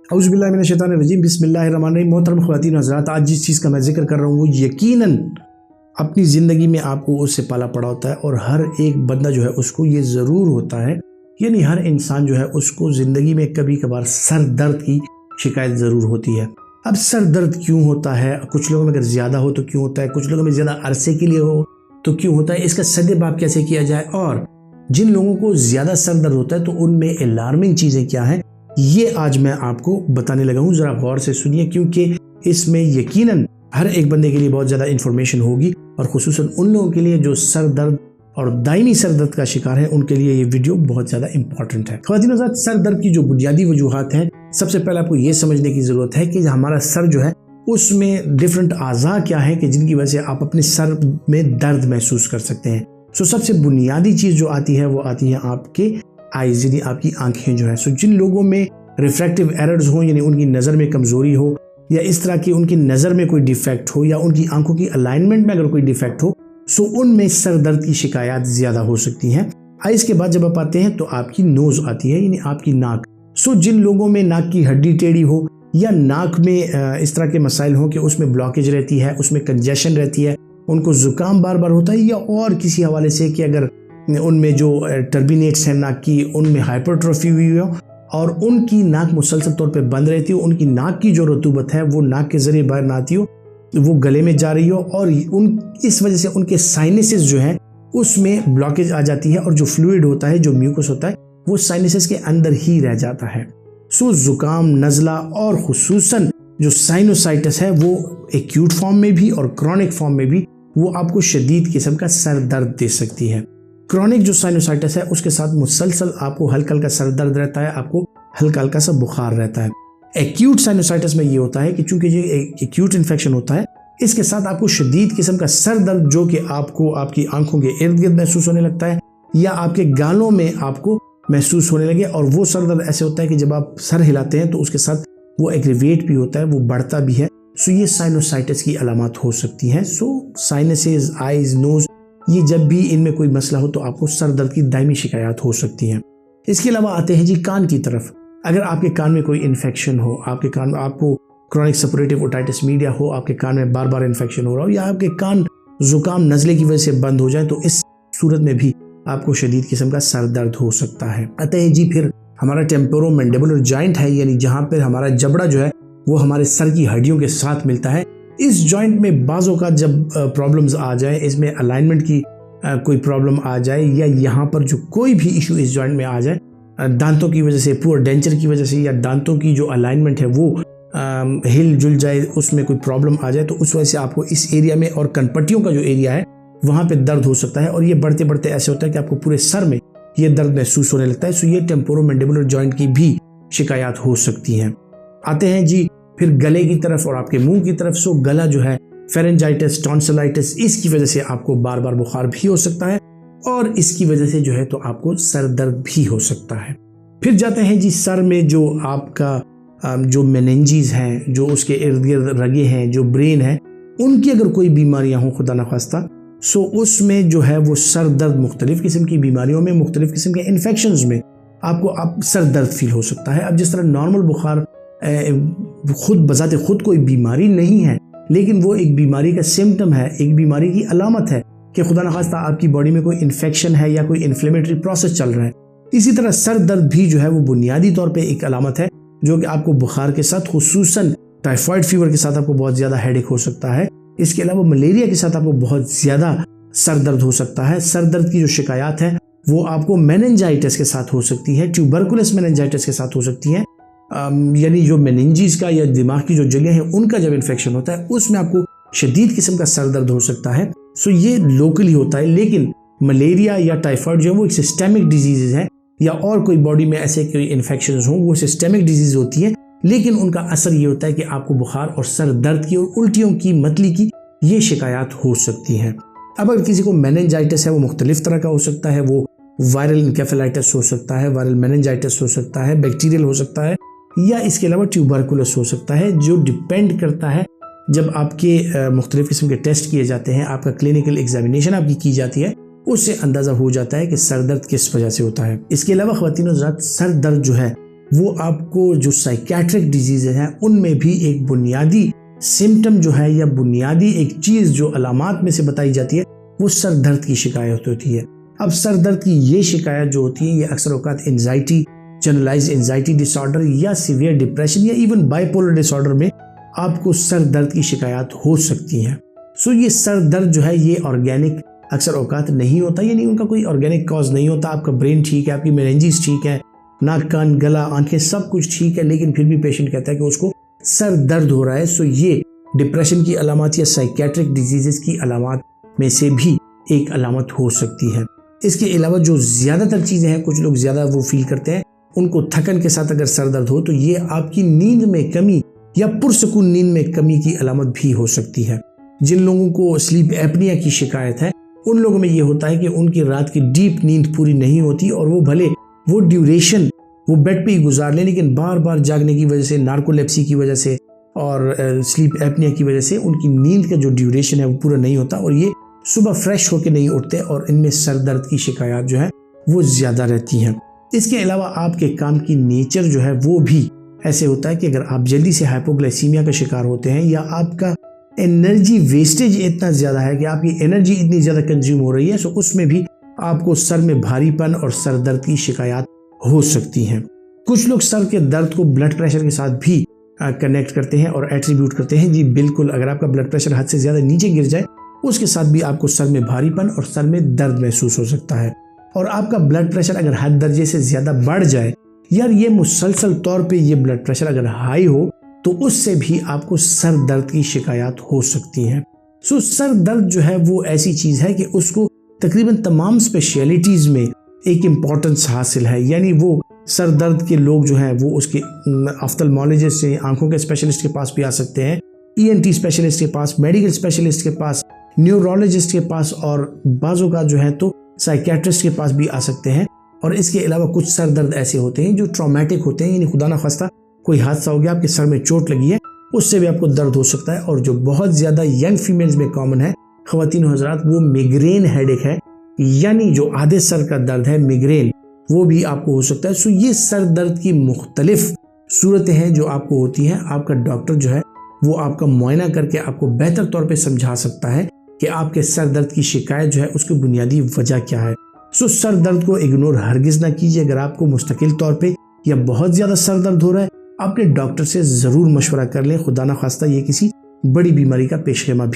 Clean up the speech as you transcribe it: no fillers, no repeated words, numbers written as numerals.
औज़ुबिल्लाहिमिनश्शैतानिर्रजीम बिस्मिल्लाहिर्रहमानिर्रहीम। मोहतरम ख़वातीन और हज़रात, आज जिस चीज़ का मैं जिक्र कर रहा हूँ वो यकीनन अपनी ज़िंदगी में आपको उससे पाला पड़ा होता है और हर एक बंदा जो है उसको ये ज़रूर होता है, यानी हर इंसान जो है उसको ज़िंदगी में कभी कभार सर दर्द की शिकायत ज़रूर होती है। अब सर दर्द क्यों होता है? कुछ लोगों में अगर ज़्यादा हो तो क्यों होता है, कुछ लोगों में ज़्यादा अरसे के लिए हो तो क्यों होता है, इसका सद्देबाब कैसे किया जाए, और जिन लोगों को ज़्यादा सर दर्द होता है तो उनमें अलार्मिंग चीज़ें क्या हैं, ये आज मैं आपको बताने लगा हूँ। ज़रा गौर से सुनिए, क्योंकि इसमें यकीनन हर एक बंदे के लिए बहुत ज़्यादा इन्फॉर्मेशन होगी और खुसूसन उन लोगों के लिए जो सर दर्द और दायमी सर दर्द का शिकार है, उनके लिए ये वीडियो बहुत ज़्यादा इंपॉर्टेंट है। ख़वातीन और हज़रात, सर दर्द की जो बुनियादी वजूहात हैं, सबसे पहले आपको ये समझने की ज़रूरत है कि हमारा सर जो है उसमें डिफरेंट आज़ा क्या है कि जिनकी वजह से आप अपने सर में दर्द महसूस कर सकते हैं। सबसे बुनियादी चीज़ जो आती है वो आती है आपके आइज़, यानी आपकी आंखें जो है। जिन लोगों में रिफ्रैक्टिव एरर्स हो, यानी उनकी नज़र में कमज़ोरी हो, या इस तरह की उनकी नज़र में कोई डिफेक्ट हो, या उनकी आंखों की अलाइनमेंट में अगर कोई डिफेक्ट हो, उनमें सर दर्द की शिकायत ज़्यादा हो सकती हैं। आइज़ के बाद जब आप आते हैं तो आपकी नोज़ आती है, यानी आपकी नाक। जिन लोगों में नाक की हड्डी टेढ़ी हो या नाक में इस तरह के मसाइल हों कि उसमें ब्लॉकेज रहती है, उसमें कंजेशन रहती है, उनको ज़ुकाम बार बार होता है, या और किसी हवाले से कि अगर उनमें जो टर्बिनेट्स हैं नाक की, उनमें हाइपरट्रोफी हुई हो और उनकी नाक मुसलसल तौर पे बंद रहती हो, उनकी नाक की जो रतूबत है वो नाक के ज़रिए बाहर ना आती हो, वो गले में जा रही हो, और इस वजह से उनके साइनसेस जो हैं उसमें ब्लॉकेज आ जाती है, और जो फ्लूइड होता है, जो म्यूकस होता है, वो साइनसेस के अंदर ही रह जाता है। ज़ुकाम, नज़ला और खुसूसन जो साइनोसाइटिस है वो एक्यूट फॉर्म में भी और क्रॉनिक फॉर्म में भी वो आपको शदीद किस्म का सर दर्द दे सकती है। क्रॉनिक जो साइनोसाइटिस है उसके साथ मुसलसल आपको हल्का हल्का सर दर्द रहता है, आपको हल्का हल्का सा बुखार रहता है। एक्यूट साइनोसाइटिस में ये होता है कि चूंकि ये एक्यूट इन्फेक्शन होता है, इसके साथ आपको शदीद किस्म का सर दर्द जो कि आपको आपकी आंखों के इर्द गिर्द महसूस होने लगता है या आपके गालों में आपको महसूस होने लगे, और वो सर दर्द ऐसे होता है कि जब आप सर हिलाते हैं तो उसके साथ वो एग्रीवेट भी होता है, वो बढ़ता भी है। ये साइनोसाइटिस की अलामत हो सकती हैं। साइनसेस, आइज, नोज, ये जब भी इनमें कोई मसला हो तो आपको सर दर्द की दायमी शिकायत हो सकती हैं। इसके अलावा आते हैं जी कान की तरफ। अगर आपके कान में कोई इन्फेक्शन हो, आपके कान में आपको क्रॉनिक सपोरेटिव ओटाइटिस मीडिया हो, आपके कान में बार बार इन्फेक्शन हो रहा हो, या आपके कान जुकाम नज़ले की वजह से बंद हो जाए, तो इस सूरत में भी आपको शदीद किस्म का सर दर्द हो सकता है। आते हैं जी फिर हमारा टेम्पोरोमैंडिबुलर जॉइंट है, यानी जहाँ पर हमारा जबड़ा जो है वो हमारे सर की हड्डियों के साथ मिलता है। इस जॉइंट में बाज़ों का जब प्रॉब्लम्स आ जाए, इसमें अलाइनमेंट की कोई प्रॉब्लम आ जाए, या यहाँ पर जो कोई भी इशू इस जॉइंट में आ जाए, दांतों की वजह से, पुअर डेंचर की वजह से, या दांतों की जो अलाइनमेंट है वो हिल जुल जाए, उसमें कोई प्रॉब्लम आ जाए, तो उस वजह से आपको इस एरिया में और कनपट्टियों का जो एरिया है वहाँ पे दर्द हो सकता है, और ये बढ़ते बढ़ते ऐसे होता है कि आपको पूरे सर में ये दर्द महसूस होने लगता है। ये टेम्पोरोमैंडिबुलर जॉइंट की भी शिकायत हो सकती हैं। आते हैं जी फिर गले की तरफ और आपके मुंह की तरफ। गला जो है फेरेंजाइटिस, टॉन्सिलाइटिस, इसकी वजह से आपको बार बार बुखार भी हो सकता है, और इसकी वजह से जो है तो आपको सर दर्द भी हो सकता है। फिर जाते हैं जी सर में जो आपका जो मेनिंजेस हैं, जो उसके इर्द गिर्द रगे हैं, जो ब्रेन है, उनकी अगर कोई बीमारियां हों खुदा न खास्ता, उसमें जो है वो सर दर्द, मुख्तलिफ किस्म की बीमारियों में, मुख्तलिफ किस्म के इन्फेक्शंस में आपको सर दर्द फील हो सकता है। अब जिस तरह नॉर्मल बुखार खुद बजाते खुद कोई बीमारी नहीं है, लेकिन वो एक बीमारी का सिम्टम है, एक बीमारी की अलामत है कि खुदा न खास्ता आपकी बॉडी में कोई इन्फेक्शन है या कोई इन्फ्लेमेटरी प्रोसेस चल रहा है। इसी तरह सर दर्द भी जो है वो बुनियादी तौर पे एक अलामत है, जो कि आपको बुखार के साथ, खुसूसन टाइफाइड फीवर के साथ आपको बहुत ज़्यादा हेडेक हो सकता है। इसके अलावा मलेरिया के साथ आपको बहुत ज़्यादा सर दर्द हो सकता है। सर दर्द की जो शिकायत है वो आपको मेनिंजाइटिस के साथ हो सकती है, ट्यूबरकुलस मेनिंजाइटिस के साथ हो सकती है, यानी जो मेनिंजीज का या दिमाग की जो जगह है उनका जब इन्फेक्शन होता है उसमें आपको शदीद किस्म का सर दर्द हो सकता है। ये लोकली होता है, लेकिन मलेरिया या टाइफाइड जो है वो एक सिस्टेमिक डिजीज़ है, या और कोई बॉडी में ऐसे कोई इन्फेक्शन हों, वो सिस्टेमिक डिजीज़ होती है, लेकिन उनका असर ये होता है कि आपको बुखार और सर दर्द की और उल्टियों की, मतली की ये शिकायत हो सकती है। अब अगर किसी को मेनिंजाइटिस है, वो मुख्तलिफ तरह का हो सकता है, वो वायरल इनकेफेलाइटिस हो सकता है, वायरल मेनिंजाइटिस हो सकता है, बैक्टीरियल हो सकता है, या इसके अलावा ट्यूबरकुलस हो सकता है, जो डिपेंड करता है जब आपके मुख्तलिफ किस्म के टेस्ट किए जाते हैं, आपका क्लिनिकल एग्जामिनेशन आपकी की जाती है, उससे अंदाज़ा हो जाता है कि सर दर्द किस वजह से होता है। इसके अलावा ख़वातीन और हज़रात, सर दर्द जो है वो आपको जो साइकेट्रिक डिजीजेज हैं उनमें भी एक बुनियादी सिम्टम जो है या बुनियादी एक चीज़ जो अलामात में से बताई जाती है वो सर दर्द की शिकायत होती है। अब सर दर्द की ये शिकायत जो होती है ये अक्सर औकात एंजाइटी, जनरलाइज एंजाइटी डिसऑर्डर या सीवियर डिप्रेशन या इवन बाइपोलर डिसऑर्डर में आपको सर दर्द की शिकायत हो सकती है। सो ये सर दर्द जो है ये ऑर्गेनिक अक्सर औकात नहीं होता, यानी उनका कोई ऑर्गेनिक कॉज नहीं होता। आपका ब्रेन ठीक है, आपकी मेनिंजेस ठीक है, नाक कान गला आंखें सब कुछ ठीक है, लेकिन फिर भी पेशेंट कहता है कि उसको सर दर्द हो रहा है। सो ये डिप्रेशन की अलामत या साइकेट्रिक डिजीजेस की अलामत में से भी एक अलामत हो सकती है। इसके अलावा जो ज़्यादातर चीज़ें हैं, कुछ लोग ज़्यादा वो फील करते हैं, उनको थकन के साथ अगर सर दर्द हो तो ये आपकी नींद में कमी या पुरसकून नींद में कमी की अलामत भी हो सकती है। जिन लोगों को स्लीप एपनिया की शिकायत है उन लोगों में ये होता है कि उनकी रात की डीप नींद पूरी नहीं होती और वो भले वो ड्यूरेशन वो बेड पे ही गुजार लें, लेकिन बार बार जागने की वजह से, नार्कोलेप्सी की वजह से और स्लीप एपनिया की वजह से उनकी नींद का जो ड्यूरेशन है वो पूरा नहीं होता और ये सुबह फ्रेश होकर नहीं उठते और इनमें सर दर्द की शिकायत जो है वो ज़्यादा रहती हैं। इसके अलावा आपके काम की नेचर जो है वो भी ऐसे होता है कि अगर आप जल्दी से हाइपोग्लाइसीमिया का शिकार होते हैं या आपका एनर्जी वेस्टेज इतना ज़्यादा है कि आपकी एनर्जी इतनी ज़्यादा कंज्यूम हो रही है, सो उसमें भी आपको सर में भारीपन और सर दर्द की शिकायत हो सकती हैं। कुछ लोग सर के दर्द को ब्लड प्रेशर के साथ भी कनेक्ट करते हैं और एट्रीब्यूट करते हैं। जी बिल्कुल, अगर आपका ब्लड प्रेशर हद से ज़्यादा नीचे गिर जाए उसके साथ भी आपको सर में भारीपन और सर में दर्द महसूस हो सकता है। और आपका ब्लड प्रेशर अगर हद दर्जे से ज़्यादा बढ़ जाए, यार ये मुसलसल तौर पे ये ब्लड प्रेशर अगर हाई हो तो उससे भी आपको सर दर्द की शिकायत हो सकती है। सो सर दर्द जो है वो ऐसी चीज़ है कि उसको तकरीबन तमाम स्पेशलिटीज़ में एक इम्पॉर्टेंस हासिल है। यानी वो सर दर्द के लोग जो हैं वो उसके ऑफ्थल्मोलॉजिस्ट से आंखों के स्पेशलिस्ट के पास भी आ सकते हैं, ENT स्पेशलिस्ट के पास, मेडिकल स्पेशलिस्ट के पास, न्यूरोलॉजिस्ट के पास और बाज़ों का जो है तो साइकेट्रिस्ट के पास भी आ सकते हैं। और इसके अलावा कुछ सर दर्द ऐसे होते हैं जो ट्रॉमेटिक होते हैं, यानी खुदा ना खास्ता कोई हादसा हो गया, आपके सर में चोट लगी है, उससे भी आपको दर्द हो सकता है। और जो बहुत ज़्यादा यंग फीमेल्स में कॉमन है ख़वातीन हज़रात, वो मिग्रेन हेडेक है, यानी जो आधे सर का दर्द है मिग्रेन, वो भी आपको हो सकता है। सो ये सर दर्द की मुख्तलिफ सूरतें हैं जो आपको होती हैं। आपका डॉक्टर जो है वो आपका मुआयना करके आपको बेहतर तौर पे समझा सकता है कि आपके सर दर्द की शिकायत जो है उसकी बुनियादी वजह क्या है। सो सर दर्द को इग्नोर हरगिज़ ना कीजिए। अगर आपको मुस्तकिल तौर पे या बहुत ज़्यादा सर दर्द हो रहा है, अपने डॉक्टर से ज़रूर मशवरा कर लें। खुदा ना खास्ता ये किसी बड़ी बीमारी का पेशखेमा भी